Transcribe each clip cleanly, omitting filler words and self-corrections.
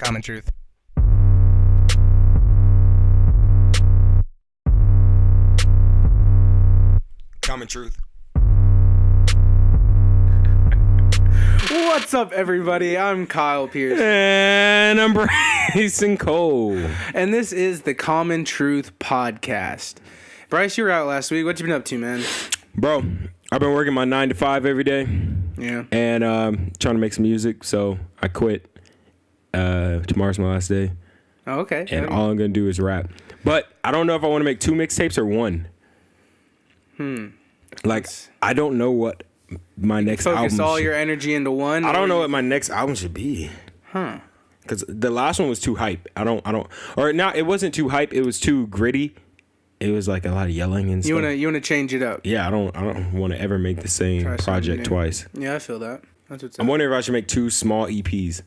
Common truth. Common truth. What's up, everybody? I'm Kyle Pierce. And I'm Bryson Cole. And this is the Common Truth Podcast. Bryce, you were out last week. What you been up to, man? Bro, I've been working my 9 to 5 every day. Yeah. And trying to make some music, so I quit. Tomorrow's my last day. Oh, okay. And all I'm going to do is rap. But I don't know if I want to make 2 mixtapes or 1. Like, I don't know what my next album Focus all your energy into one. I don't know what my next album should be. Because the last one was too hype. Or now it wasn't too hype. It was too gritty. It was like a lot of yelling and stuff. You wanna change it up? Yeah, I don't want to ever make the same project twice. Yeah, I feel that. That's what's up. I'm wondering if I should make 2 small EPs,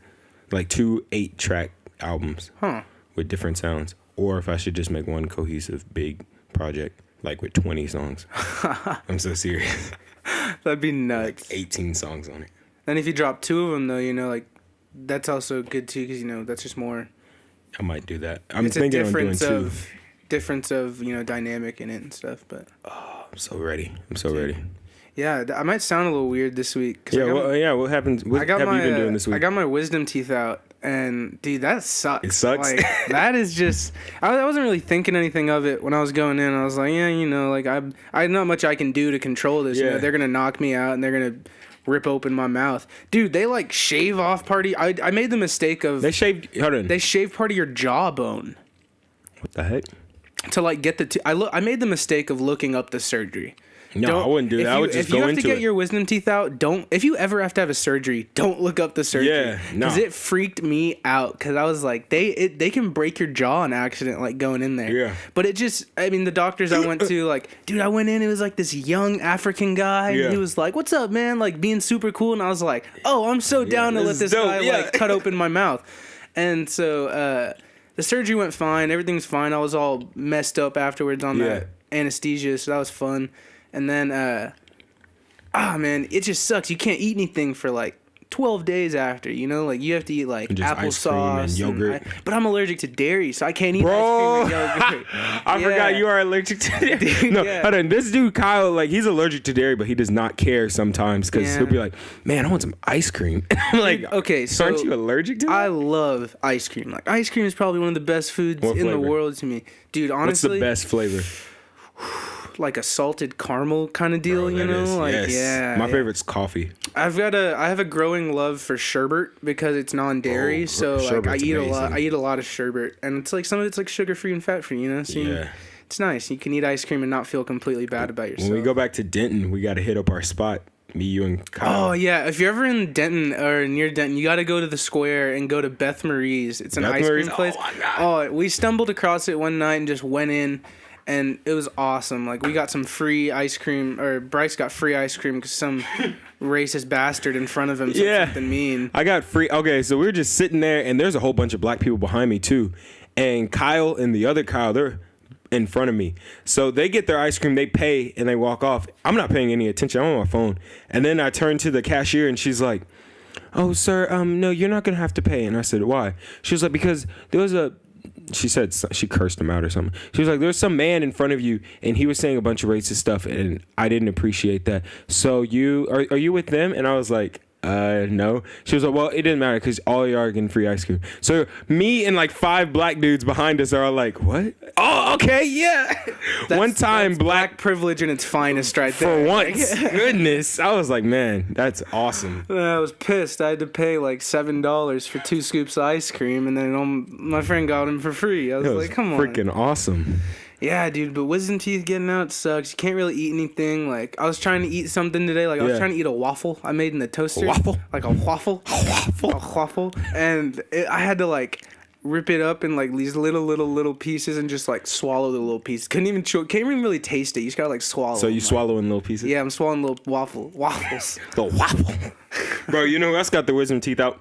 like 2 8-track albums with different sounds, or if I should just make one cohesive big project, like with 20 songs. I'm so serious. That'd be nuts. Like 18 songs on it. And if you drop 2 of them, though, like that's also good too, because that's just more. I might do that. I'm It's thinking a on doing 2. difference of dynamic in it and stuff, but. I'm so ready. Ready. Yeah, I might sound a little weird this week. Yeah, what happens? What have you been doing this week? I got my wisdom teeth out, and dude, that sucks. It sucks? Like, that is just... I wasn't really thinking anything of it when I was going in. I was like, yeah, like, I not much I can do to control this. Yeah. They're going to knock me out, and they're going to rip open my mouth. Dude, they, like, shave off part of... I made the mistake of... They shaved... Hold on. They shave part of your jawbone. What the heck? To, like, get the... I made the mistake of looking up the surgery. No, I wouldn't do that. I would just go into it. If you have to get your wisdom teeth out, if you ever have to have a surgery, don't look up the surgery. Yeah, no. Because it freaked me out, because I was like, they can break your jaw in accident, like, going in there. Yeah. But it just, the doctors I went to, like, dude, I went in, it was like this young African guy, and he was like, what's up, man? Like, being super cool, and I was like, oh, I'm so down to let this guy, like, cut open my mouth. And so, the surgery went fine, everything's fine. I was all messed up afterwards on that anesthesia, so that was fun. And then, man, it just sucks. You can't eat anything for like 12 days after, like you have to eat like applesauce and yogurt. But I'm allergic to dairy, so I can't eat ice cream and yogurt. I forgot you are allergic to dairy. No, hold on. This dude, Kyle, like he's allergic to dairy, but he does not care sometimes because he'll be like, man, I want some ice cream. I'm like, okay, so aren't you allergic to that? I love ice cream. Like ice cream is probably one of the best foods in the world to me. Dude, honestly. What's the best flavor? Like a salted caramel kind of deal, My favorite's coffee. I have a growing love for sherbet because it's non-dairy, so like I eat a lot of sherbet, and it's like some of it's like sugar-free and fat-free, so it's nice. You can eat ice cream and not feel completely bad about yourself. When we go back to Denton, we got to hit up our spot. Me, you, and Kyle. Oh yeah, if you're ever in Denton or near Denton, you got to go to the square and go to Beth Marie's. It's an ice cream place. Oh my God. We stumbled across it one night and just went in. And it was awesome. Like, we got some free ice cream, or Bryce got free ice cream because some racist bastard in front of him said something mean. I got free. Okay, so we were just sitting there, and there's a whole bunch of black people behind me, too. And Kyle and the other Kyle, they're in front of me. So they get their ice cream, they pay, and they walk off. I'm not paying any attention. I'm on my phone. And then I turn to the cashier, and she's like, oh, sir, no, you're not going to have to pay. And I said, why? She was like, because there was she said she cursed him out or something. She was like, there's some man in front of you, and he was saying a bunch of racist stuff, and I didn't appreciate that. So are you with them? And I was like, no. She was like, well, it didn't matter because all y'all are getting free ice cream. So me and like 5 black dudes behind us are all like, what? Oh, okay, yeah. One time, that's black privilege in its finest right there. For once. Goodness. I was like, man, that's awesome. I was pissed. I had to pay like $7 for 2 scoops of ice cream, and then my friend got them for free. I was like, come on. Freaking awesome. Yeah, dude, but wisdom teeth getting out sucks. You can't really eat anything. Like, I was trying to eat something today. Like, I was trying to eat a waffle I made in the toaster. A waffle? Like a waffle. A waffle. And I had to, like, rip it up in, like, these little pieces and just, like, swallow the little pieces. Can't even really taste it. You just gotta, like, swallow So you them, swallow in little pieces? Yeah, I'm swallowing little waffles. The waffle. Bro, you know who else got the wisdom teeth out?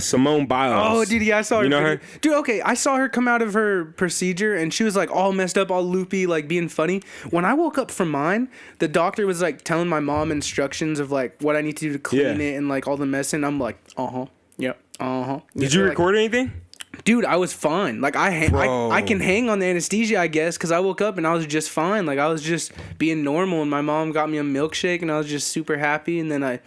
Simone Biles. Oh, dude, yeah, I saw her. You know her? Dude, okay, I saw her come out of her procedure, and she was, like, all messed up, all loopy, like, being funny. When I woke up from mine, the doctor was, like, telling my mom instructions of, like, what I need to do to clean it and, like, all the mess, and I'm like, Yep. Did you record anything? Dude, I was fine. Like I can hang on the anesthesia, I guess, because I woke up and I was just fine. Like I was just being normal, and my mom got me a milkshake, and I was just super happy. And then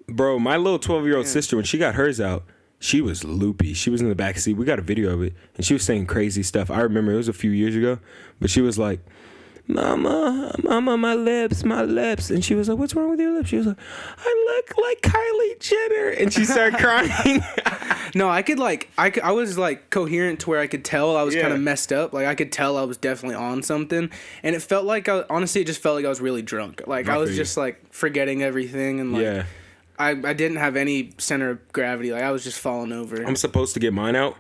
Bro, my little 12-year-old sister, when she got hers out, she was loopy. She was in the back seat. We got a video of it, and she was saying crazy stuff. I remember it was a few years ago, but she was like, Mama, my lips. And she was like, what's wrong with your lips? She was like, I look like Kylie Jenner. And she started crying. No, I was like coherent to where I could tell I was kind of messed up. Like I could tell I was definitely on something. And it felt like, honestly, it just felt like I was really drunk. Like I was just like forgetting everything. And like, I didn't have any center of gravity. Like I was just falling over. I'm supposed to get mine out.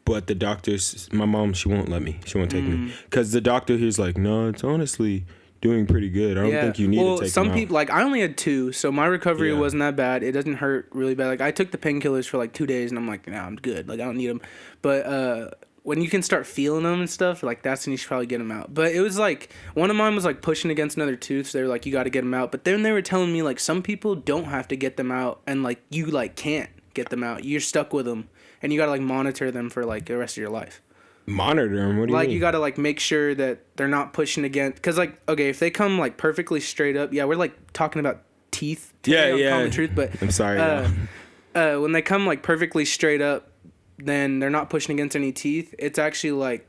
But the doctors, my mom, she won't let me. She won't take me. Because the doctor here's like, no, it's honestly doing pretty good. I don't think you need to take some them people, out. like, I only had 2, so my recovery wasn't that bad. It doesn't hurt really bad. Like, I took the painkillers for, like, 2 days, and I'm like, nah, I'm good. Like, I don't need them. But when you can start feeling them and stuff, like, that's when you should probably get them out. But it was, like, one of mine was, like, pushing against another tooth, so they were like, you got to get them out. But then they were telling me, like, some people don't have to get them out, and, like, you, like, can't get them out. You're stuck with them. And you gotta like monitor them for like the rest of your life. Monitor them? What do you mean? Like you gotta like make sure that they're not pushing against. Cause like okay, if they come like perfectly straight up, we're like talking about teeth. Today on Common Truth, but I'm sorry. When they come like perfectly straight up, then they're not pushing against any teeth. It's actually like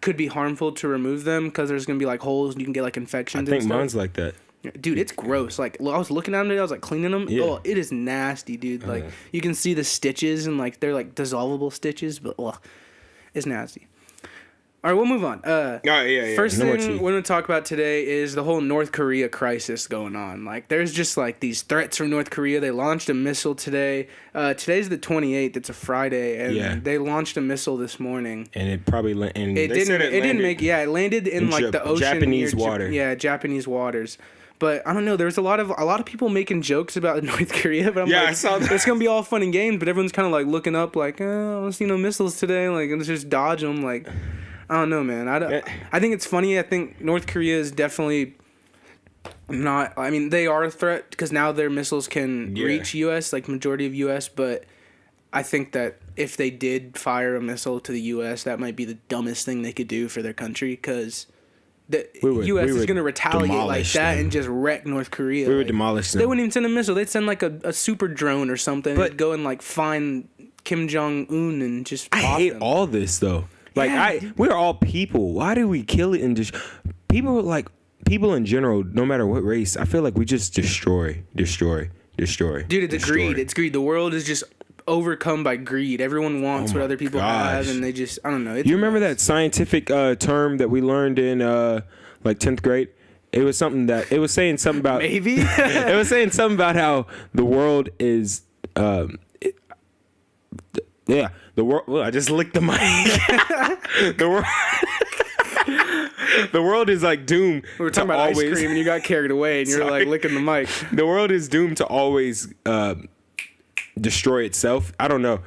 could be harmful to remove them because there's gonna be like holes and you can get like infections. I think mine's like that. Dude, it's gross. Like, I was looking at them today, I was like cleaning them. Yeah. Oh, it is nasty, dude. Like, you can see the stitches and like they're like dissolvable stitches, but it's nasty. All right, we'll move on. First thing we're going to talk about today is the whole North Korea crisis going on. Like, there's just like these threats from North Korea. They launched a missile today. Today's the 28th. It's a Friday, and they launched a missile this morning. And it probably landed. It landed in like the ocean, Japanese water. Japanese waters. But I don't know. There's a lot of people making jokes about North Korea. But I'm like, I saw that. It's gonna be all fun and games. But everyone's kind of like looking up, like, I don't see no missiles today. Like, let's just dodge them. Like, I don't know, man. I think it's funny. I think North Korea is definitely not. I mean, they are a threat because now their missiles can reach U.S. like majority of U.S. But I think that if they did fire a missile to the U.S., that might be the dumbest thing they could do for their country because. The U.S. is going to retaliate like that and just wreck North Korea. We would demolish them. They wouldn't even send a missile. They'd send like a super drone or something and go and like find Kim Jong-un and just I hate all this though. Like we're all people. Why do we kill it and just people in general, no matter what race, I feel like we just destroy. Dude, it's greed. It's greed. The world is just overcome by greed. Everyone wants what other people have, and they just I don't know. You remember that scientific term that we learned in like 10th grade? It was something that it was saying something about maybe it was saying something about how the world is the world. Well, I just licked the mic. The world is like doomed. We were talking about ice cream, and you got carried away, and you're like licking the mic. The world is doomed to always destroy itself. I don't know.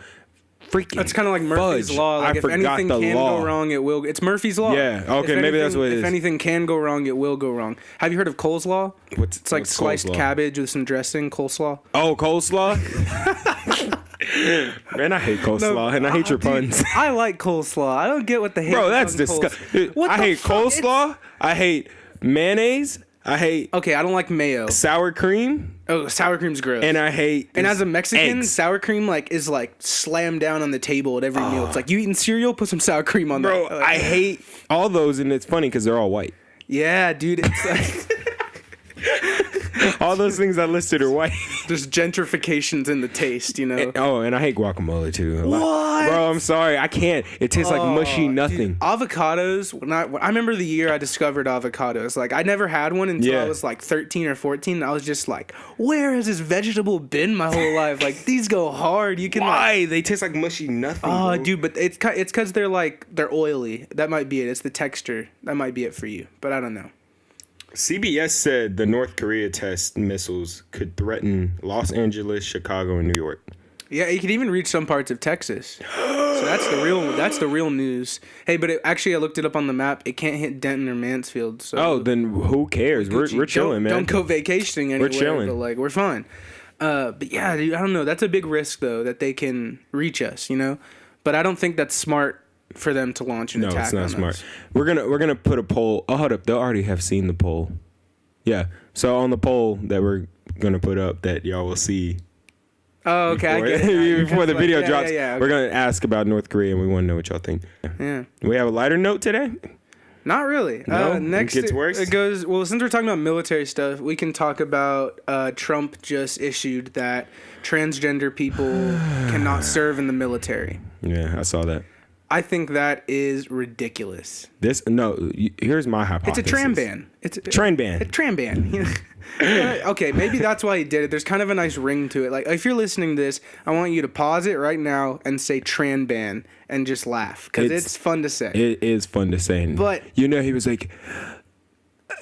Freaking. That's kind of like Murphy's Law. Like if anything can go wrong, it will. It's Murphy's Law. Yeah. Okay. Maybe that's what it is. If anything can go wrong, it will go wrong. Have you heard of coleslaw? It's like sliced cabbage with some dressing. Coleslaw. Oh, coleslaw. Man, I hate coleslaw and I hate your puns. Dude, I like coleslaw. I don't get what the hate. Bro, that's disgusting. I hate coleslaw. I hate mayonnaise. I hate. Okay, I don't like mayo. Sour cream. Oh, sour cream's gross. And I hate. And as a Mexican, sour cream is like slammed down on the table at every meal. It's like you eating cereal, put some sour cream on that. Bro, I hate all those, and it's funny because they're all white. Yeah, dude. It's like. All those things I listed are white. There's gentrifications in the taste, you know. And I hate guacamole too. What? Bro, I'm sorry. I can't. It tastes like mushy nothing. Dude, avocados. I remember the year I discovered avocados. Like I never had one until I was like 13 or 14. And I was just like, where has this vegetable been my whole life? Like these go hard. You can. Why? They taste like mushy nothing. Oh, dude, but it's because they're oily. That might be it. It's the texture. That might be it for you. But I don't know. CBS said the North Korea test missiles could threaten Los Angeles, Chicago, and New York. Yeah, it could even reach some parts of Texas. So that's the real news. Hey, but I looked it up on the map. It can't hit Denton or Mansfield. So then who cares? We're chilling, man. Don't go vacationing anywhere. We're chilling. But we're fine. But yeah, dude, I don't know. That's a big risk though that they can reach us, you know. But I don't think that's smart for them to launch an attack. No, it's not on smart. us. We're gonna put a poll. Oh, hold up. They'll already have seen the poll. Yeah. So on the poll that we're gonna put up, that y'all will see. Oh, okay. I get it. Before the video drops, okay. we're gonna ask about North Korea, and we want to know what y'all think. Yeah. We have a lighter note today. Not really. No? Next, It gets worse? It goes, well, since we're talking about military stuff, we can talk about Trump just issued that transgender people cannot serve in the military. Yeah, I saw that. I think that is ridiculous. Here's my hypothesis. It's a tram ban. It's a Train ban. A tram ban. Okay, maybe that's why he did it. There's kind of a nice ring to it. Like, if you're listening to this, I want you to pause it right now and say tram ban and just laugh because it's fun to say. It is fun to say. But he was like,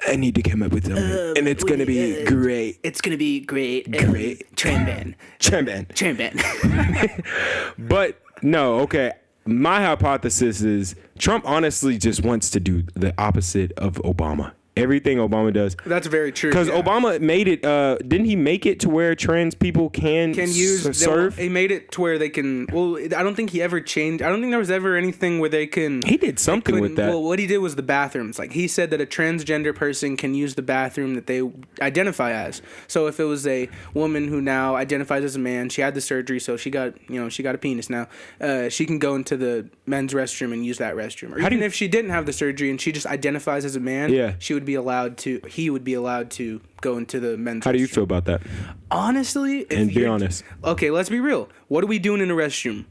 I need to come up with something, and it's gonna be great. It's gonna be great. Great. Tram ban. Tram ban. Tram ban. But no, okay. My hypothesis is Trump honestly just wants to do the opposite of Obama. Everything Obama does. That's very true. Because Obama made it. Didn't he make it to where trans people can serve? He made it to where they can. Well, I don't think he ever changed. I don't think there was ever anything where they can. He did something with that. Well, what he did was the bathrooms. Like, he said that a transgender person can use the bathroom that they identify as. So if it was a woman who now identifies as a man, she had the surgery, so she got a penis now. She can go into the men's restroom and use that restroom. Or even if she didn't have the surgery and she just identifies as a man, he would be allowed to go into the men's restroom. How do you feel about that? Honestly, be honest. Okay, let's be real. What are we doing in the restroom?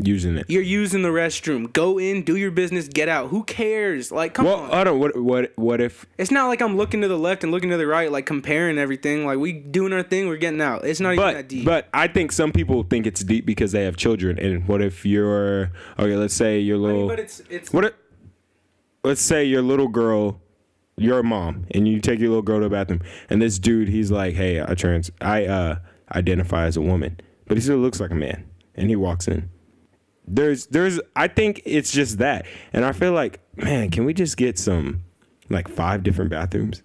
Using it. You're using the restroom. Go in, do your business, get out. Who cares? Like, come on. I don't. What if? It's not like I'm looking to the left and looking to the right, like comparing everything. Like, we doing our thing, we're getting out. It's not even that deep. But I think some people think it's deep because they have children. And what if you're let's say your little. But it's. Let's say your little girl. You're a mom, and you take your little girl to the bathroom, and this dude, he's like, "Hey, I identify as a woman," but he still looks like a man, and he walks in. I think it's just that, and I feel like, man, can we just get some, like 5 different bathrooms?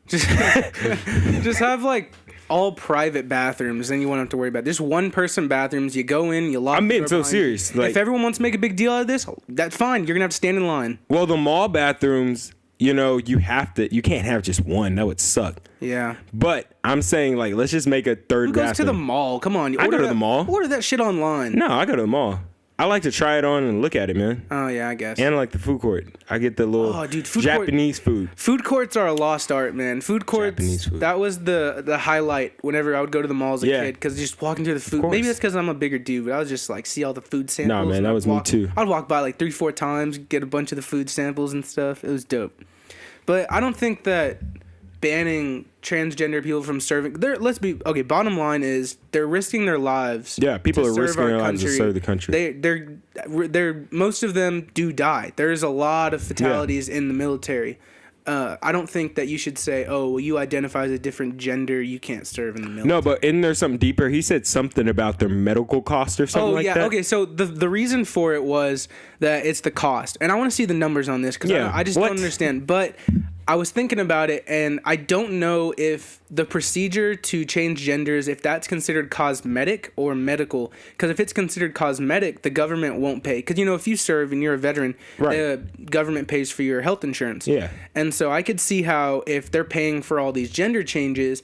Just have like all private bathrooms, then you won't have to worry about it. Just one person bathrooms. You go in, you lock. I'm being so serious. Like, if everyone wants to make a big deal out of this, that's fine. You're gonna have to stand in line. Well, the mall bathrooms. You can't have just one. That would suck. Yeah. But I'm saying, like, let's just make a third bathroom. Who goes to the mall? Come on. I go to the mall. Order that shit online. No, I go to the mall. I like to try it on and look at it, man. Oh, yeah, I guess. And I like the food court. I get the little Japanese food. Food courts are a lost art, man. Food courts, Japanese food. That was the highlight whenever I would go to the mall as a kid. Because just walking through the food. Maybe that's because I'm a bigger dude, but I was just like, see all the food samples. Nah, man, that was me too. I'd walk by like 3-4 times, get a bunch of the food samples and stuff. It was dope. But I don't think that banning transgender people from serving. Bottom line is they're risking their lives. Yeah, people are risking their lives to serve the country. They're most of them do die. There's a lot of fatalities in the military. I don't think that you should say, "Oh, well, you identify as a different gender, you can't serve in the military." No, but isn't there something deeper? He said something about their medical cost or something like that. Okay. So the reason for it was that it's the cost, and I want to see the numbers on this because I just don't understand. But I was thinking about it, and I don't know if the procedure to change genders, if that's considered cosmetic or medical. Because if it's considered cosmetic, the government won't pay. Because, if you serve and you're a veteran, the government pays for your health insurance. Yeah. And so I could see how if they're paying for all these gender changes,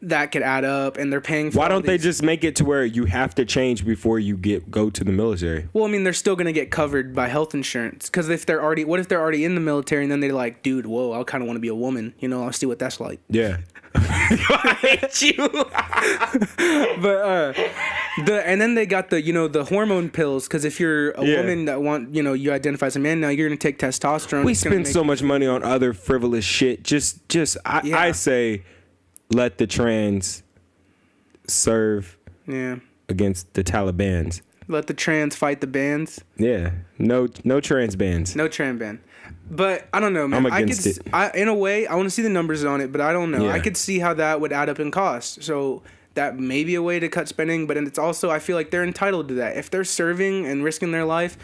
that could add up, and they're paying for. Why don't they just make it to where you have to change before you go to the military? Well, I mean, they're still gonna get covered by health insurance because what if they're already in the military and then they're like, dude, whoa, I kind of want to be a woman, I'll see what that's like. Yeah. I hate you. But and then they got the hormone pills because if you're a woman that you identify as a man now, you're gonna take testosterone. We spend so much money on other frivolous shit. I say. Let the trans serve against the Talibans. Let the trans fight the bans. Yeah. No trans bans. No trans ban. But I don't know, man. I'm against it. In a way, I want to see the numbers on it, but I don't know. Yeah. I could see how that would add up in cost. So that may be a way to cut spending, but it's also, I feel like they're entitled to that. If they're serving and risking their life,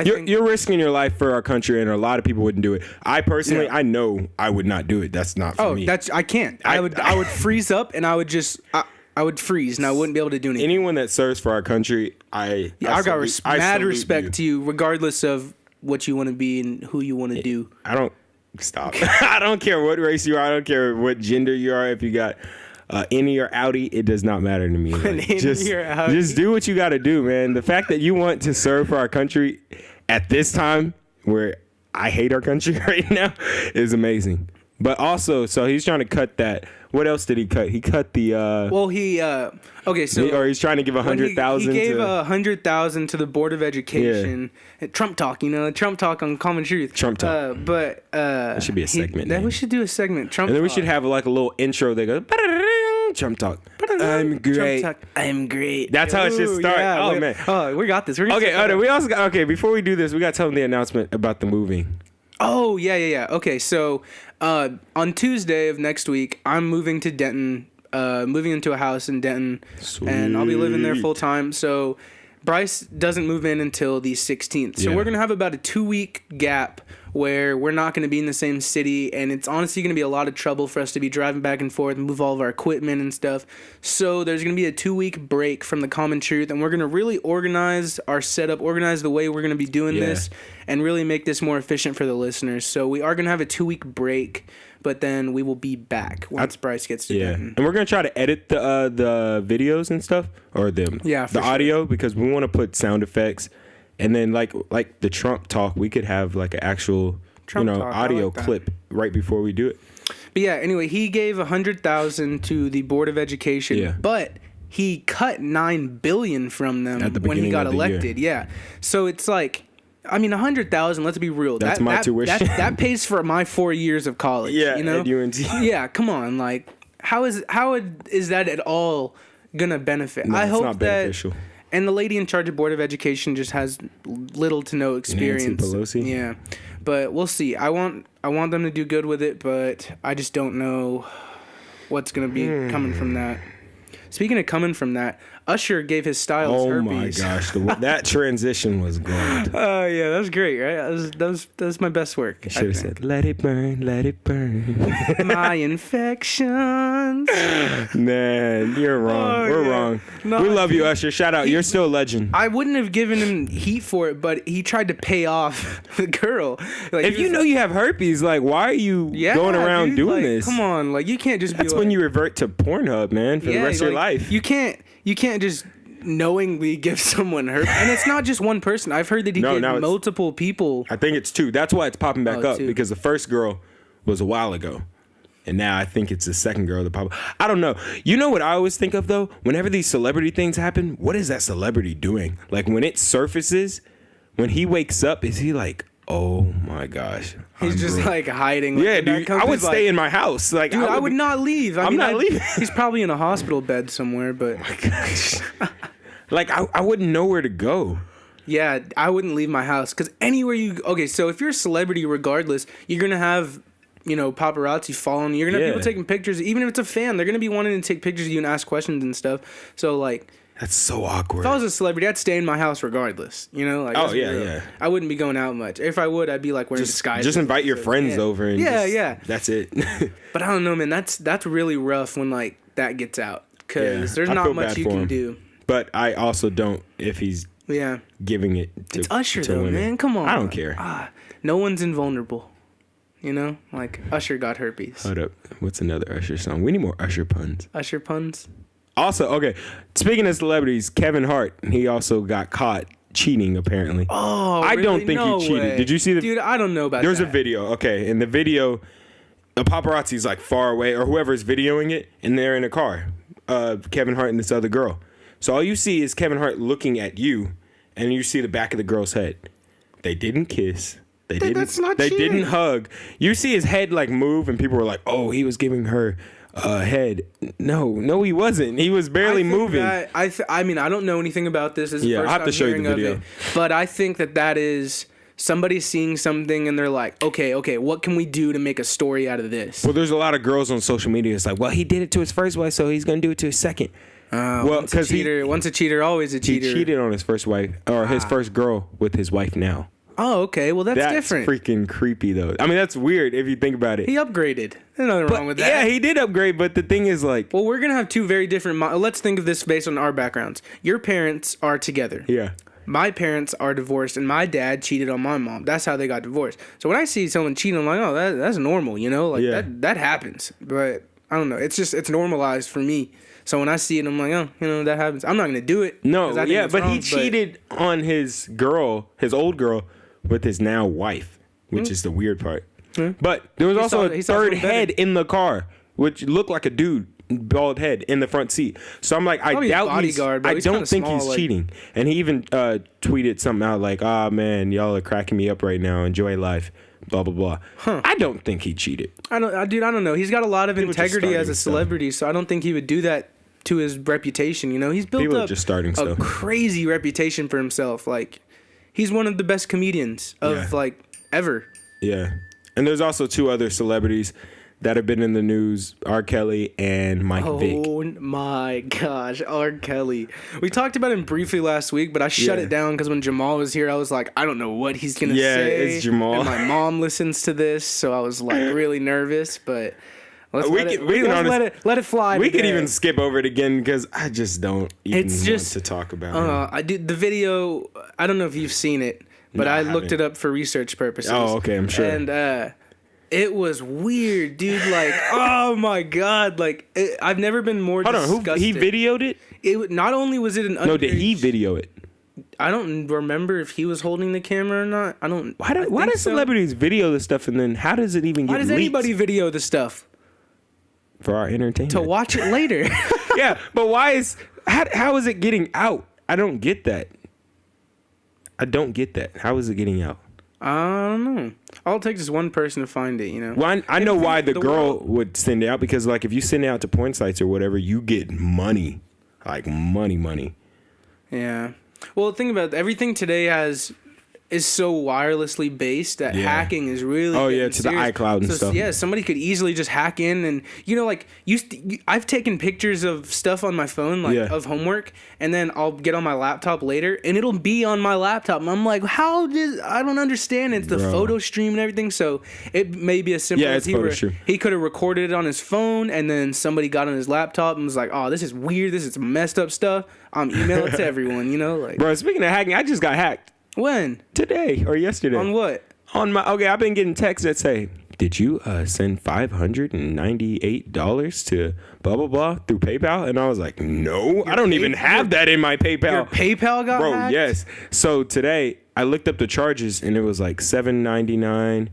you're risking your life for our country, and a lot of people wouldn't do it. I personally, I know I would not do it. That's not for me. I can't. I would freeze up, and I would just. I would freeze and I wouldn't be able to do anything. Anyone that serves for our country, I got mad respect to you, regardless of what you want to be and who you want to do. I don't stop. I don't care what race you are. I don't care what gender you are. If you got innie or outie, it does not matter to me. Like, just do what you got to do, man. The fact that you want to serve for our country at this time where I hate our country right now is amazing. But also, so he's trying to cut that. What else did he cut? He cut the. Okay, so or he's trying to give 100,000. He gave 100,000 to the Board of Education. Yeah. Trump talk, Trump talk on Common Truth. Trump talk. That should be a segment. We should do a segment. Trump. And then talk. we should have like a little intro that goes. Trump talk. I'm great. Trump talk. I'm great. That's how it should start. Yeah, oh man. Oh, we got this. We also got. Okay, before we do this, we got to tell them the announcement about the moving. Oh yeah. Okay, so on Tuesday of next week, I'm moving to Denton. Moving into a house in Denton. Sweet. And I'll be living there full time. So Bryce doesn't move in until the 16th. So we're going to have about a 2-week gap where we're not going to be in the same city, and it's honestly going to be a lot of trouble for us to be driving back and forth and move all of our equipment and stuff. So there's going to be a 2-week break from the Common Truth, and we're going to really organize our setup, organize the way we're going to be doing this, and really make this more efficient for the listeners. So we are going to have a 2-week break, but then we will be back once Bryce gets to Denton. And we're going to try to edit the videos and stuff, or the audio, because we want to put sound effects. And then like the Trump talk, we could have like an actual Trump talk, audio clip right before we do it. But yeah, anyway, he gave 100,000 to the Board of Education, but he cut $9 billion from them when he got elected. Yeah, so it's like, I mean, 100,000. Let's be real. That's my tuition. That pays for my 4 years of college. Yeah, at UNT. Yeah, come on. Like, how is that at all gonna benefit? No, I hope it's not beneficial. And the lady in charge of Board of Education just has little to no experience. Nancy Pelosi. Yeah, but we'll see. I want them to do good with it, but I just don't know what's gonna be coming from that. Speaking of coming from that, Usher gave his Styles herpes. Oh my gosh, that transition was gold. Oh yeah, that was great, right? That was my best work. I should have said, "Let it burn, let it burn." My infections. Man, you're wrong. We're wrong. No, we love you, Usher. Shout out. You're still a legend. I wouldn't have given him heat for it, but he tried to pay off the girl. Like, if you know you have herpes, like, why are you going around doing this? Come on, like, you can't just. That's when you revert to Pornhub, man, for the rest of your life. You can't just knowingly give someone herpes. And it's not just one person. I've heard that he gave multiple people. I think it's 2. That's why it's popping back up, because the first girl was a while ago. And now I think it's the second girl that popped up. I don't know. You know what I always think of, though? Whenever these celebrity things happen, what is that celebrity doing? Like, when it surfaces, when he wakes up, is he like, oh my gosh. He's just like hiding. Like, yeah, dude. I would stay in my house. Like, dude, I would not leave. I'm not leaving. He's probably in a hospital bed somewhere, but. Oh my gosh. Like, I wouldn't know where to go. Yeah, I wouldn't leave my house. Because anywhere you. Okay, so if you're a celebrity, regardless, you're going to have, paparazzi following you. You're going to have people taking pictures. Even if it's a fan, they're going to be wanting to take pictures of you and ask questions and stuff. So, like. That's so awkward. If I was a celebrity, I'd stay in my house regardless. Like, yeah. I wouldn't be going out much. If I would, I'd be like wearing disguises. Just invite your friends over. And that's it. But I don't know, man. That's really rough when like that gets out, because there's not much you can do. But I also don't if he's giving it to. It's Usher to though, women. man. Come on. I don't care. No one's invulnerable. Like Usher got herpes. Hold up. What's another Usher song? We need more Usher puns. Usher puns. Also, okay, speaking of celebrities, Kevin Hart, he also got caught cheating, apparently. Oh, I don't think he cheated. Way. Did you see the... Dude, I don't know about There's that. a video, okay. In the video, the paparazzi's like far away, or whoever's videoing it, and they're in a car. Kevin Hart and this other girl. So all you see is Kevin Hart looking at you, and you see the back of the girl's head. They didn't kiss. They didn't hug. You see his head like move, and people were like, oh, he was giving her... head. No, he wasn't. He was barely moving. I mean, I don't know anything about this. This is I'll have to show you the video. But I think that is somebody seeing something and they're like, okay, what can we do to make a story out of this? Well, there's a lot of girls on social media. It's like, well, he did it to his first wife, so he's gonna do it to his second. Once a cheater, always a cheater. He cheated on his first wife or his first girl with his wife now, Oh, okay. Well, that's different. Freaking creepy, though. I mean, that's weird if you think about it. He upgraded. There's nothing wrong with that. Yeah, he did upgrade, but the thing is, like... Well, we're going to have two very different... Let's think of this based on our backgrounds. Your parents are together. Yeah. My parents are divorced, and my dad cheated on my mom. That's how they got divorced. So when I see someone cheating, I'm like, oh, that's normal, you know? Like, that happens. But, I don't know. It's normalized for me. So when I see it, I'm like, oh, you know, that happens. I'm not going to do it. No, yeah, but he cheated on his girl, his old girl, with his now wife, which is the weird part. But there was also a third head in the car, which looked like a dude, bald head in the front seat. So I'm like, I don't think he's cheating. And he even tweeted something out like, "Ah, man, y'all are cracking me up right now. Enjoy life." Blah blah blah. I don't think he cheated. I don't know. He's got a lot of integrity as a celebrity, so I don't think he would do that to his reputation. You know, he's built up a crazy reputation for himself. Like, he's one of the best comedians of like ever. Yeah, and there's also two other celebrities that have been in the news: R. Kelly and Mike Vick. Oh my gosh, R. Kelly. We talked about him briefly last week, but I shut it down because when Jamal was here, I was like, I don't know what he's gonna say. Yeah, it's Jamal. And my mom listens to this, so I was like really nervous, but. Let's let it fly. We could even skip over it again because I just don't even want to talk about it. I did the video. I don't know if you've seen it, but I looked it up for research purposes. Oh, okay, I'm sure. And it was weird, dude. Like, oh my god, like I've never been more disgusted. Hold on, he videoed it? It not only was it an underage, no, did he video it? I don't remember if he was holding the camera or not. I don't. Why do celebrities video this stuff and then how does it even get leaked? Why does anybody video the stuff? For our entertainment. To watch it later. Yeah, but how is it getting out? I don't get that. How is it getting out? I don't know. All it takes is one person to find it, you know? Well, I know why the girl would send it out, because like if you send it out to porn sites or whatever, you get money. Like money. Yeah. Well, think about it. Everything today is so wirelessly based that hacking is really to the iCloud and stuff. Yeah, somebody could easily just hack in, and you know, like I've taken pictures of stuff on my phone, like of homework, and then I'll get on my laptop later, and it'll be on my laptop, and I'm like, I don't understand. It's the photo stream and everything, so it may be as simple as he could have recorded it on his phone, and then somebody got on his laptop and was like, oh, this is weird, this is messed up stuff. Email it to everyone, you know, like. Bro, speaking of hacking, I just got hacked. When? Today or yesterday. On what? I've been getting texts that say, did you send $598 to blah, blah, blah through PayPal? And I was like, no, I don't even have that in my PayPal. Your PayPal got hacked? Bro, yes. So today I looked up the charges and it was like $7.99,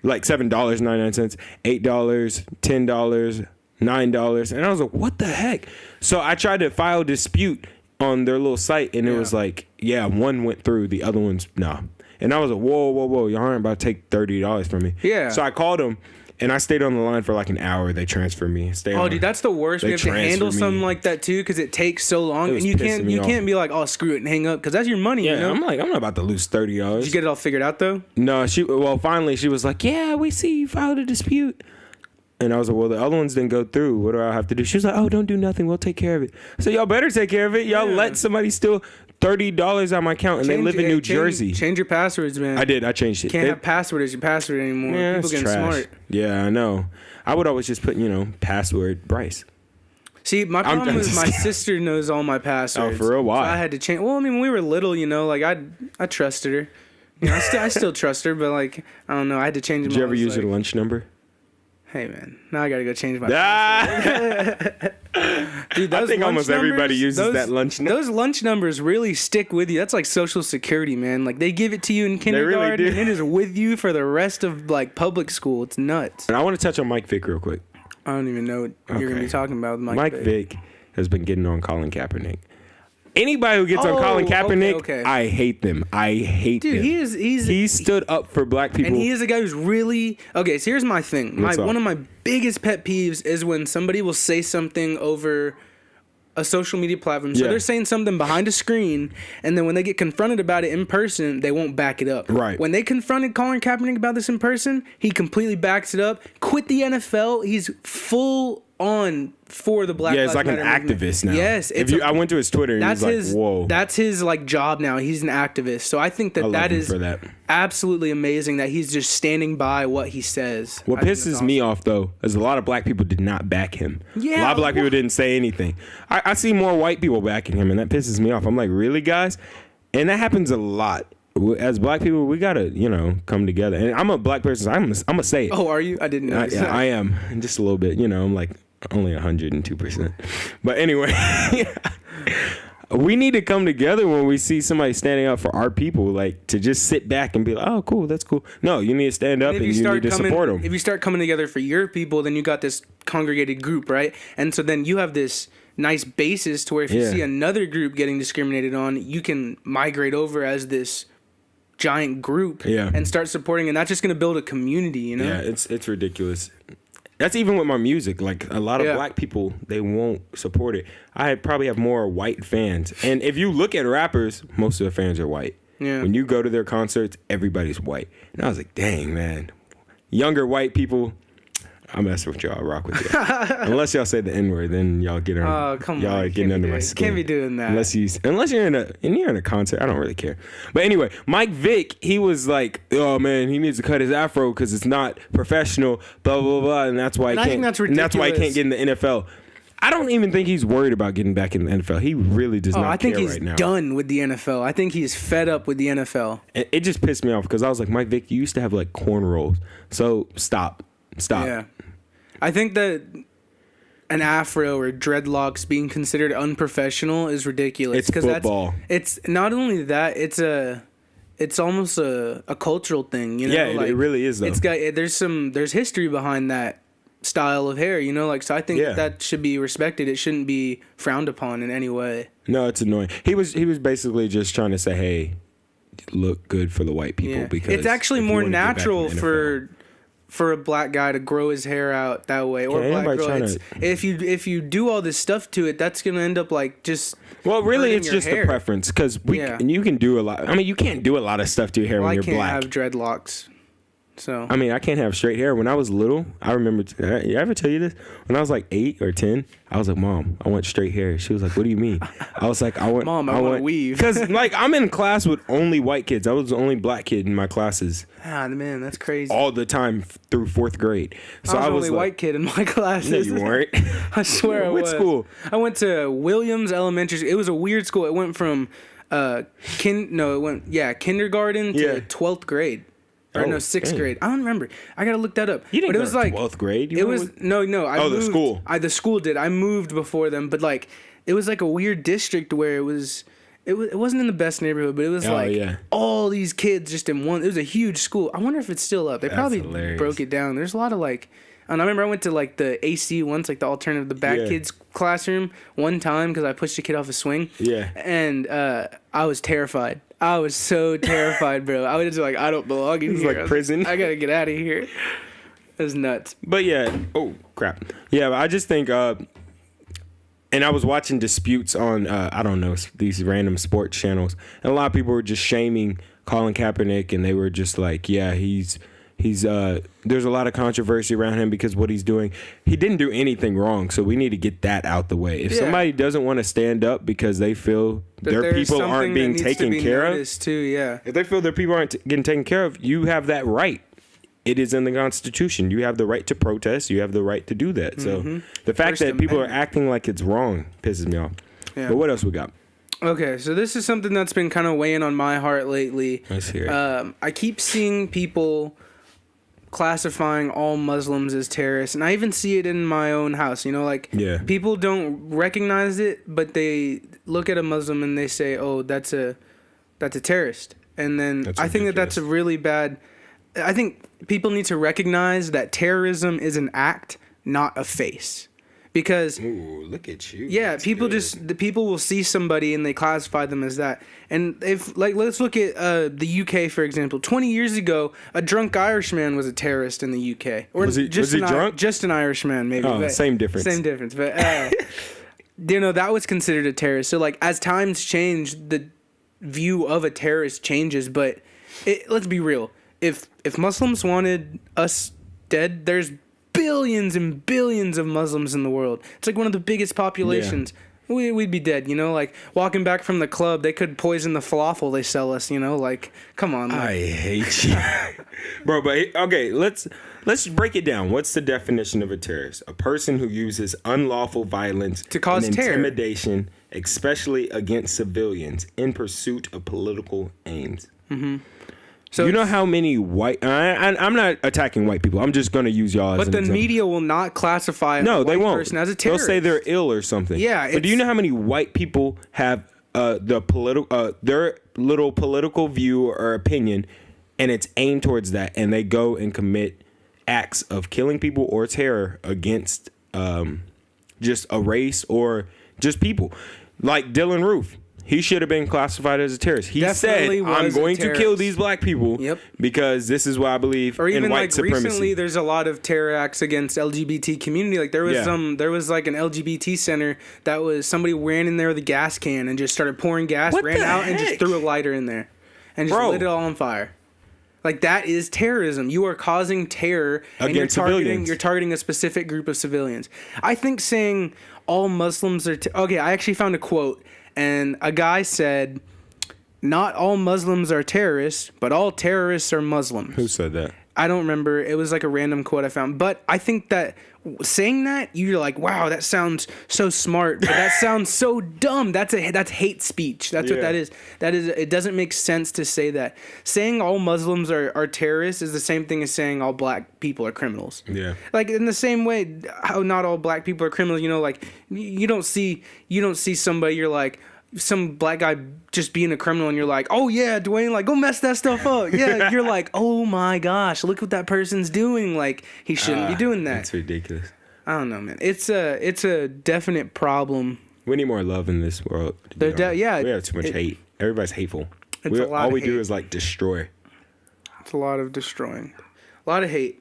like $7.99, $8, $10, $9. And I was like, what the heck? So I tried to file a dispute on their little site, and it was like, one went through, the other one's nah. And I was like, whoa, y'all aren't about to take $30 from me. Yeah. So I called them, and I stayed on the line for like an hour. They transferred me. Dude, that's the worst. We have to handle something like that too, because it takes so long, and you can't be like, oh, screw it and hang up, because that's your money. Yeah, you know? I'm like, I'm not about to lose $30. Did you get it all figured out though? No, finally she was like, yeah, we see you filed a dispute. And I was like, well, the other ones didn't go through. What do I have to do? She was like, oh, don't do nothing. We'll take care of it. So y'all better take care of it. Y'all let somebody steal $30 out of my account, and they live in New Jersey. Change your passwords, man. I did. I changed it. Can't have password as your password anymore. Yeah, people getting trash. smart. Yeah, I know. I would always just put, password Bryce. See, my problem is my sister knows all my passwords. Oh, for real? Why? So I had to change. Well, I mean, when we were little, like I trusted her. I still trust her, but like, I don't know. I had to change. Did you ever use your lunch number? Hey man, now I gotta go change my password. Dude, I think almost everybody uses that lunch number. Those lunch numbers really stick with you. That's like Social Security, man. Like they give it to you in kindergarten, and it is with you for the rest of like public school. It's nuts. And I want to touch on Mike Vick real quick. I don't even know what you're gonna be talking about with Mike Vick has been getting on Colin Kaepernick. Anybody who gets on Colin Kaepernick, I hate them. I hate them. Dude, he stood up for black people. And he is a guy who's really... Okay, so here's my thing. One of my biggest pet peeves is when somebody will say something over a social media platform. So they're saying something behind a screen, and then when they get confronted about it in person, they won't back it up. Right. When they confronted Colin Kaepernick about this in person, he completely backs it up. Quit the NFL. He's full on for the Black Lives Matter Matter. Yeah, it's like an movement. activist now. Yes, I went to his Twitter and that's he was his, like, whoa. That's his like job now. He's an activist. So I think that is for that. absolutely amazing that he's just standing by what he says. What pisses me off though is a lot of black people did not back him. Yeah, a lot of black people didn't say anything. I see more white people backing him, and that pisses me off. I'm like, really, guys? And that happens a lot. As black people, we gotta, come together. And I'm a black person, so I'm gonna say it. Oh, are you? I didn't know. I am, just a little bit. I'm like only 102%. But anyway, we need to come together when we see somebody standing up for our people. Like, to just sit back and be like, oh, cool, that's cool. No, you need to stand up and you need to support them. If you start coming together for your people, then you got this congregated group, right? And so then you have this nice basis to where if you see another group getting discriminated on, you can migrate over as this giant group and start supporting, and that's just going to build a community, Yeah, it's ridiculous. That's even with my music. Like, a lot of black people, they won't support it. I probably have more white fans. And if you look at rappers, most of their fans are white. Yeah. When you go to their concerts, everybody's white. And I was like, dang, man. Younger white people, I'm messing with y'all. I rock with you. Unless y'all say the N-word, then y'all get on. Oh, come y'all on. are getting under my skin. Can't be doing that. Unless you're in a concert, I don't really care. But anyway, Mike Vick, he was like, oh man, he needs to cut his afro because it's not professional. Blah blah blah, and that's why he can't. And that's why he can't get in the NFL. I don't even think he's worried about getting back in the NFL. He really does not care right now. I think he's done with the NFL. I think he's fed up with the NFL. It just pissed me off because I was like, Mike Vick, you used to have like cornrows, so stop. Yeah. I think that an afro or dreadlocks being considered unprofessional is ridiculous. It's football. It's not only that, it's almost a cultural thing, Yeah, it really is though. There's history behind that style of hair, so I think that should be respected. It shouldn't be frowned upon in any way. No, it's annoying. He was basically just trying to say, hey, look good for the white people because it's actually more natural for a black guy to grow his hair out that way, or a black girl. If you do all this stuff to it, that's gonna end up like just. Well, really, it's just a preference because and you can do a lot. I mean, you can't do a lot of stuff to your hair when you're black. I can't have dreadlocks. So I mean, I can't have straight hair. When I was little, I remember. I ever tell you this? When I was like 8 or 10, I was like, "Mom, I want straight hair." She was like, "What do you mean?" I was like, Mom, I want to weave." Because like I'm in class with only white kids. I was the only black kid in my classes. Ah, man, that's crazy. All the time through 4th grade. So I was the only white kid in my classes. No, you weren't. I swear I was. What school? I went to Williams Elementary. It was a weird school. It went from kindergarten to 12th grade. Or no, 6th grade. I don't remember. I gotta look that up. You didn't but it was like 12th grade. No. The school. The school did. I moved before them, but like it was like a weird district where it wasn't in the best neighborhood, but it was all these kids just in one. It was a huge school. I wonder if it's still up. They probably broke it down. There's a lot of like. And I remember I went to like the AC once, like the alternative, the back kids classroom one time because I pushed a kid off a swing. Yeah. And I was terrified. I was so terrified, bro. I was just like, I don't belong in here. It was like prison. I gotta get out of here. It was nuts. But yeah. Oh crap. Yeah, I just think. And I was watching disputes on I don't know, these random sports channels, and a lot of people were just shaming Colin Kaepernick, and they were just like, yeah, he's there's a lot of controversy around him because what he's doing, he didn't do anything wrong, so we need to get that out the way. If somebody doesn't want to stand up because they feel their people aren't being taken care of, if they feel their people aren't getting taken care of, you have that right. It is in the Constitution. You have the right to protest. You have the right to do that. So the fact that people are acting like it's wrong pisses me off. Yeah. But what else we got? Okay, so this is something that's been kind of weighing on my heart lately. Let's hear it. I keep seeing people classifying all Muslims as terrorists, and I even see it in my own house. People don't recognize it, but they look at a Muslim and they say, "Oh, that's a terrorist." And then I think that's a really bad. I think people need to recognize that terrorism is an act, not a face. Because look at you. Yeah, the people will see somebody and they classify them as that. And if let's look at the UK for example. 20 years ago, a drunk Irishman was a terrorist in the UK. Or was he drunk? Just an Irishman, maybe. Oh, same difference. Same difference. But that was considered a terrorist. So as times change, the view of a terrorist changes. But let's be real. If Muslims wanted us dead, there's billions and billions of Muslims in the world. It's like one of the biggest populations. Yeah. We'd be dead, you know, like walking back from the club, they could poison the falafel they sell us, you know, like, come on. I hate you. Bro, but okay, let's break it down. What's the definition of a terrorist? A person who uses unlawful violence to cause and terror, intimidation, especially against civilians in pursuit of political aims. Mm-hmm. So you know how many white... I'm not attacking white people. I'm just going to use y'all as an example. But the media will not classify a white person as a terrorist. They'll say they're ill or something. Yeah. But do you know how many white people have their little political view or opinion, and it's aimed towards that, and they go and commit acts of killing people or terror against just a race or just people? Like Dylan Roof. He should have been classified as a terrorist. He Definitely said, I'm going to kill these black people because this is what I believe in white supremacy. Recently, there's a lot of terror acts against LGBT community. Like there was like an LGBT center that was somebody ran in there with a gas can and just started pouring gas, ran out and just threw a lighter in there and just lit it all on fire. Like that is terrorism. You are causing terror against civilians. You're targeting a specific group of civilians. I think saying all Muslims are... okay, I actually found a quote. And a guy said, not all Muslims are terrorists, but all terrorists are Muslims. Who said that? I don't remember. It was like a random quote I found. But I think that saying that, you're like, wow, that sounds so smart. But that sounds so dumb. That's hate speech. That's what that is. It doesn't make sense to say that. Saying all Muslims are terrorists is the same thing as saying all black people are criminals. Yeah. Like in the same way, how not all black people are criminals. You know, like you don't see somebody, you're like, some black guy just being a criminal and you're like, oh yeah, Dwayne, like go mess that stuff up. Yeah, you're like, oh my gosh, look what that person's doing. Like he shouldn't be doing that. It's ridiculous. I don't know, man. It's a definite problem. We need more love in this world. We have too much hate. Everybody's hateful. All we do is like destroy. It's a lot of destroying. A lot of hate.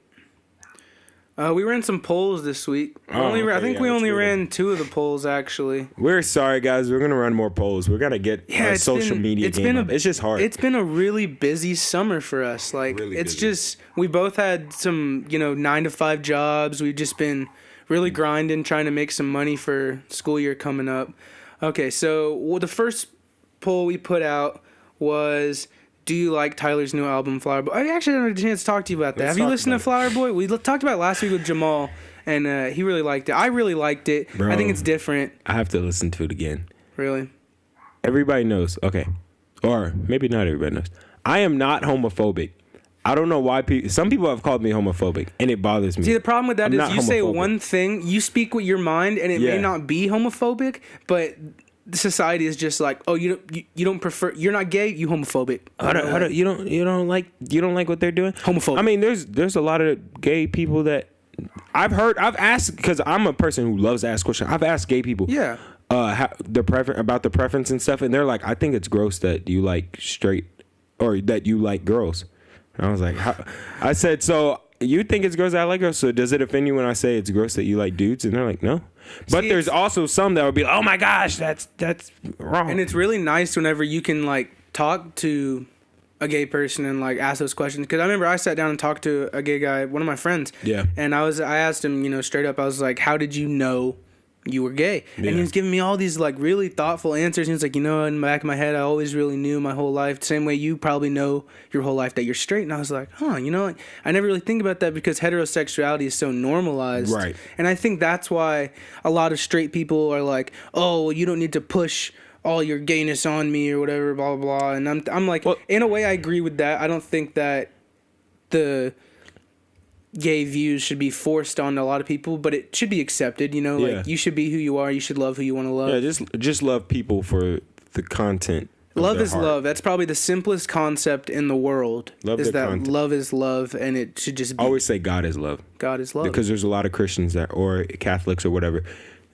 We ran some polls this week. I think we only ran 2 of the polls, actually. We're sorry, guys. We're going to run more polls. We're going to get our social media game up. It's just hard. It's been a really busy summer for us. Like, really it's busy. Just, we both had some, 9-to-5 jobs. We've just been really grinding, trying to make some money for school year coming up. Okay, so the first poll we put out was... do you like Tyler's new album, Flower Boy? I actually didn't have a chance to talk to you about that. Have you listened to Flower Boy? We talked about it last week with Jamal, and he really liked it. I really liked it. Bro, I think it's different. I have to listen to it again. Really? Everybody knows. Okay. Or maybe not everybody knows. I am not homophobic. I don't know why some people have called me homophobic, and it bothers me. See, the problem with that is you say one thing, you speak with your mind, and it may not be homophobic, but... society is just like, oh, you don't prefer, you're not gay, you homophobic. Hold up. You don't like what they're doing? Homophobic. I mean, there's a lot of gay people that I've asked, because I'm a person who loves to ask questions. I've asked gay people, about the preference and stuff, and they're like, I think it's gross that you like straight or that you like girls. And I was like, I said, so you think it's gross that I like girls? So does it offend you when I say it's gross that you like dudes? And they're like, no. But there's also some that would be like, oh my gosh, that's wrong. And it's really nice whenever you can like talk to a gay person and like ask those questions. Because I remember I sat down and talked to a gay guy, one of my friends. Yeah. And I asked him, straight up, I was like, how did you know you were gay? Yeah. And he was giving me all these like really thoughtful answers. He was like, in the back of my head, I always really knew my whole life, same way you probably know your whole life that you're straight. And I was like, like, I never really think about that because heterosexuality is so normalized. Right. And I think that's why a lot of straight people are like, oh, well, you don't need to push all your gayness on me or whatever, blah, blah, blah. And I'm like, well, in a way, I agree with that. I don't think that the gay views should be forced on a lot of people, but it should be accepted, like you should be who you are, you should love who you want to love. Yeah, just love people for the content. Love is love. That's probably the simplest concept in the world. Love is love, and it should just be. I always say God is love. God is love. Because there's a lot of Christians or Catholics or whatever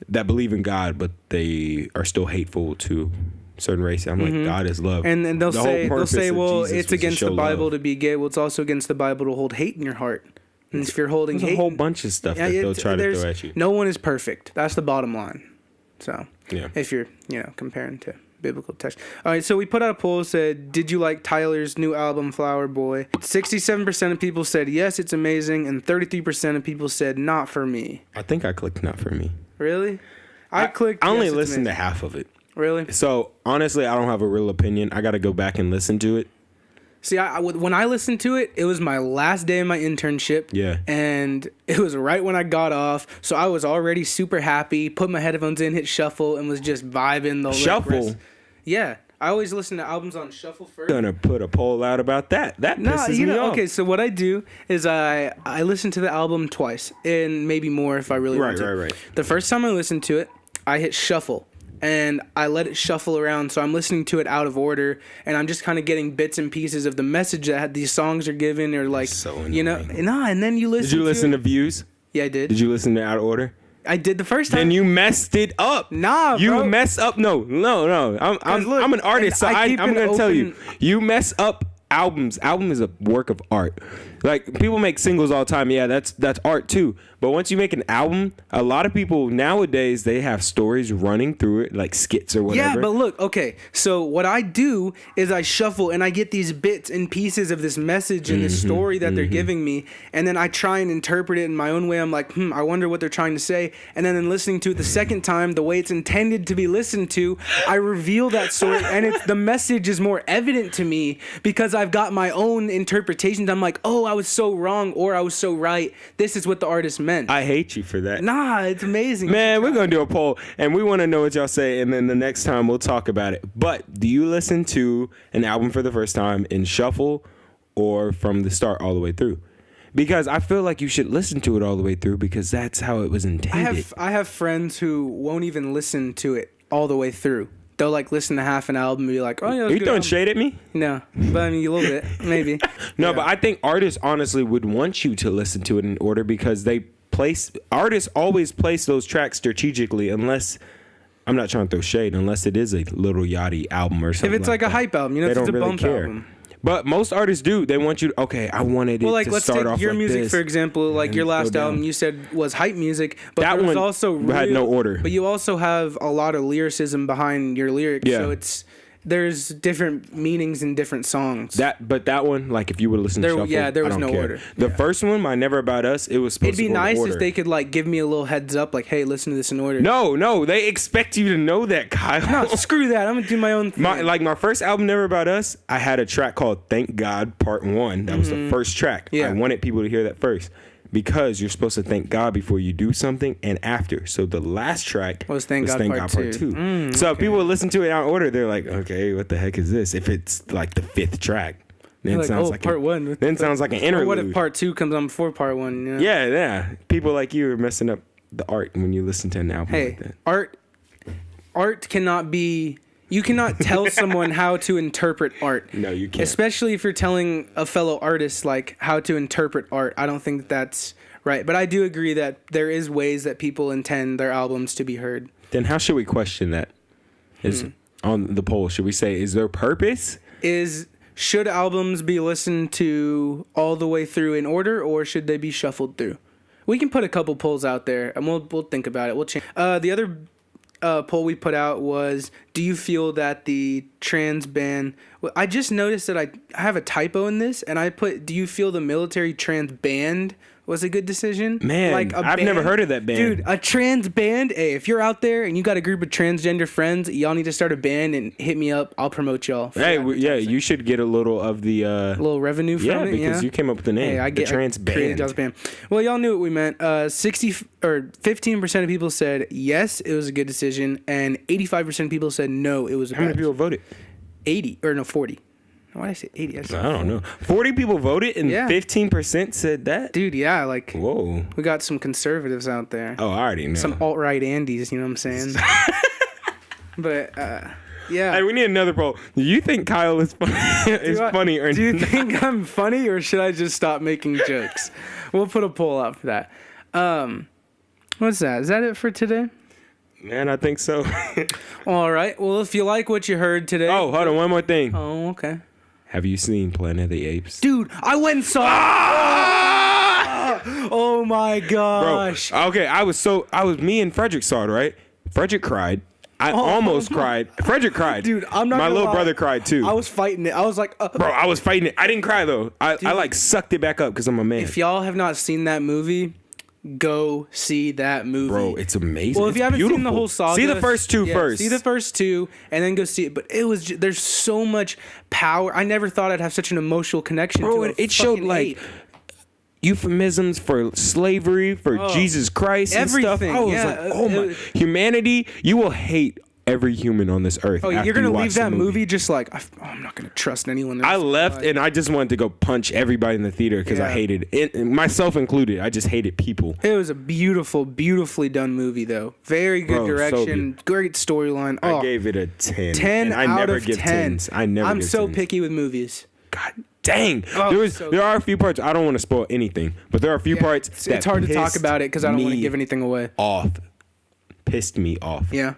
that believe in God, but they are still hateful to certain races. I'm like, God is love. And they'll say, well, it's against the Bible to be gay. Well, it's also against the Bible to hold hate in your heart. And if you're holding hate, a whole bunch of stuff that they'll try to throw at you. No one is perfect. That's the bottom line. So, yeah. If you're, comparing to biblical text. All right, so we put out a poll, said, did you like Tyler's new album, Flower Boy? 67% of people said, yes, it's amazing, and 33% of people said, not for me. I think I clicked not for me. Really? I clicked, I only yes, listened to half of it. Really? So, honestly, I don't have a real opinion. I got to go back and listen to it. See, when I listened to it, it was my last day of my internship. Yeah. And it was right when I got off. So I was already super happy, put my headphones in, hit shuffle, and was just vibing the Shuffle? Yeah. I always listen to albums on shuffle first. Gonna put a poll out about that. That pisses me off. Okay, so what I do is I listen to the album twice, and maybe more if I really want to. Right. The first time I listened to it, I hit shuffle. And I let it shuffle around, so I'm listening to it out of order, and I'm just kind of getting bits and pieces of the message that these songs are given, or like, so annoying. you know, and then you listen. Did you listen to Views? Yeah, I did. Did you listen to Out of Order? I did the first time. Then you messed it up. Nah, you bro. mess up. No. I'm an artist, so I'm gonna tell you. You mess up albums. Album is a work of art. Like, people make singles all the time. Yeah, that's art too. But once you make an album, a lot of people nowadays, they have stories running through it, like skits or whatever. Yeah, but look, okay. So what I do is I shuffle and I get these bits and pieces of this message and this story that they're giving me, and then I try and interpret it in my own way. I'm like, I wonder what they're trying to say. And then in listening to it the second time, the way it's intended to be listened to, I reveal that story, and the message is more evident to me because I've got my own interpretations. I'm like, oh, I was so wrong, or I was so right. This is what the artist meant. I hate you for that. Nah, it's amazing. Man, we're going to do a poll, and we want to know what y'all say, and then the next time we'll talk about it. But do you listen to an album for the first time in shuffle or from the start all the way through? Because I feel like you should listen to it all the way through, because that's how it was intended. I have friends who won't even listen to it all the way through. They'll like listen to half an album and be like, oh yeah, are you throwing shade at me? No, but I mean a little bit, maybe. No, but I think artists honestly would want you to listen to it in order, because artists always place those tracks strategically, unless, I'm not trying to throw shade, unless it is a Lil Yachty album or something. If it's like a hype album, you know, if it's a bump album. But most artists do. They want you to, I wanted it to start off like this. Well, like, let's take your music, for example. Like, your last album, you said was hype music. But that one also had no order. But you also have a lot of lyricism behind your lyrics. Yeah. So there's different meanings in different songs. But that one, like, if you would listen to Shuffle, there was no order. The first one, My Never About Us, it was supposed to be nice order. if they could, like, give me a little heads up, like, hey, listen to this in order. No, they expect you to know that, Kyle. No, screw that. I'm gonna do my own thing. My first album, Never About Us, I had a track called Thank God Part 1. That was the first track. Yeah. I wanted people to hear that first, because you're supposed to thank God before you do something and after. So the last track was Thank God Part 2. So if people would listen to it out of order, they're like, okay, what the heck is this? If it's like the fifth track, then it sounds like Part 1. Then sounds like an interlude. Or what if Part 2 comes on before Part 1? You know? Yeah. People like you are messing up the art when you listen to an album like that. Art cannot be... You cannot tell someone how to interpret art. No, you can't. Especially if you're telling a fellow artist, like, how to interpret art. I don't think that's right. But I do agree that there is ways that people intend their albums to be heard. Then how should we question that? On the poll, should we say, is there purpose? Should albums be listened to all the way through in order, or should they be shuffled through? We can put a couple polls out there, and we'll think about it. We'll change. The other poll we put out was, do you feel that the trans ban... I just noticed that I have a typo in this, and I put, do you feel the military trans band was a good decision? Man, like I've never heard of that band. Dude, a trans band? Hey, if you're out there and you got a group of transgender friends, y'all need to start a band and hit me up. I'll promote y'all. Hey, yeah, you should get a little of the... little revenue from it, because you came up with the name. Hey, I get the trans band. Well, y'all knew what we meant. 15% of people said yes, it was a good decision, and 85% of people said no, it was a bad decision. How many people voted? 40. Why did I say 80? I don't know. 40 people voted and 15% said that? Dude, yeah, like... Whoa. We got some conservatives out there. Oh, I already know. Some alt-right Andes, you know what I'm saying? But, yeah. Hey, we need another poll. Do you think Kyle is funny or not? Do you think I'm funny, or should I just stop making jokes? We'll put a poll up for that. What's that? Is that it for today? Man, I think so. All right. Well, if you like what you heard today... Oh, hold on. One more thing. Oh, okay. Have you seen Planet of the Apes? Dude, I went and saw it. Oh my gosh. Bro, okay, me and Frederick saw it, right? Frederick cried. I almost cried. Frederick cried. Dude, I'm not My gonna little lie. brother cried too. I was fighting it. I was like, Bro, I was fighting it. I didn't cry though. I like sucked it back up because I'm a man. If y'all have not seen that movie, go see that movie. Bro, it's amazing. Well, if It's you haven't beautiful. seen the whole saga, see the first two first. See the first two, and then go see it. But it was there's so much power. I never thought I'd have such an emotional connection Bro, to it. it showed like euphemisms for slavery, for Jesus Christ, and stuff. everything, I was yeah. like, oh my, humanity! You will hate every human on this earth. Oh, after you're gonna you watch leave the that movie just like I'm not gonna trust anyone. I left and I just wanted to go punch everybody in the theater because I Yeah. hated it, myself included. I just hated people. It was a beautifully done movie, though. Very good Bro, so direction, great storyline. I gave it a 10. 10 and I out never of give 10. 10s. I never. I'm give so 10s. picky with movies. God dang. Oh, There are a few parts. I don't want to spoil anything, but there are a few parts. It's hard to talk about it because I don't want to give anything away. Pissed me off. Yeah.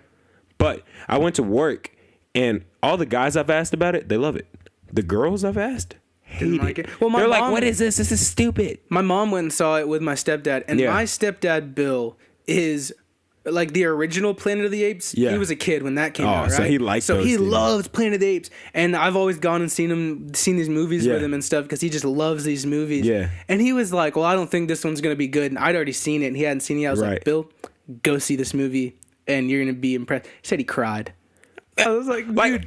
But I went to work, and all the guys I've asked about it, they love it. The girls I've asked hate like it. it. Well, my They're like, mom- "What is this? This is stupid." My mom went and saw it with my stepdad, and Yeah. my stepdad Bill is like the original Planet of the Apes. Yeah. He was a kid when that came out, right? so he liked So those he things. loves Planet of the Apes, and I've always gone and seen these movies Yeah. with him and stuff because he just loves these movies. Yeah. And he was like, "Well, I don't think this one's gonna be good," and I'd already seen it, and he hadn't seen it. I was Right. like, "Bill, go see this movie, and you're gonna be impressed." He said he cried. I was like, dude, Like,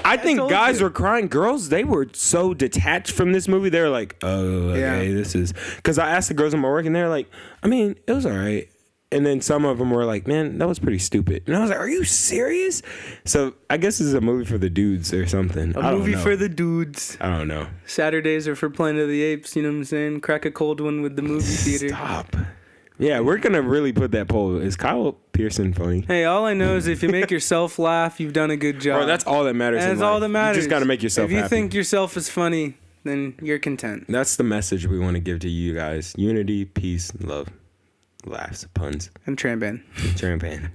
I think told guys you. were crying. Girls, they were so detached from this movie. They were like, "Oh, okay, Yeah. this is." Because I asked the girls in my work, and they're like, "I mean, it was all right." And then some of them were like, "Man, that was pretty stupid." And I was like, "Are you serious?" So I guess this is a movie for the dudes or something. a movie for the dudes. I don't know. Saturdays are for Planet of the Apes. You know what I'm saying? Crack a cold one with the movie theater. Stop. Yeah, we're gonna really put that poll. Is Kyle Pearson funny? Hey, all I know is if you make yourself laugh, you've done a good job. Bro, that's all that matters. That's in all life. that matters. You just gotta make yourself If you happy. think yourself is funny, then you're content. That's the message we want to give to you guys: unity, peace, love, laughs, puns, And Tramban. champagne,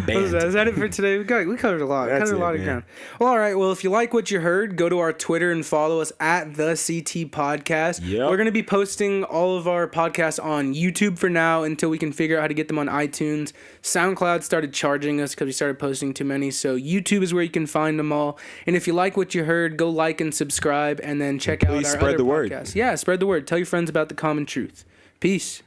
What was that? band. Is that it for today? We covered a lot. That's Covered a it, lot of man. ground. Well, all right. Well, if you like what you heard, go to our Twitter and follow us at the CT Podcast. Yep. We're gonna be posting all of our podcasts on YouTube for now until we can figure out how to get them on iTunes. SoundCloud started charging us because we started posting too many. So YouTube is where you can find them all. And if you like what you heard, go like and subscribe, and then check out our Please spread other the word. podcasts. Yeah, spread the word. Tell your friends about the common truth. Peace.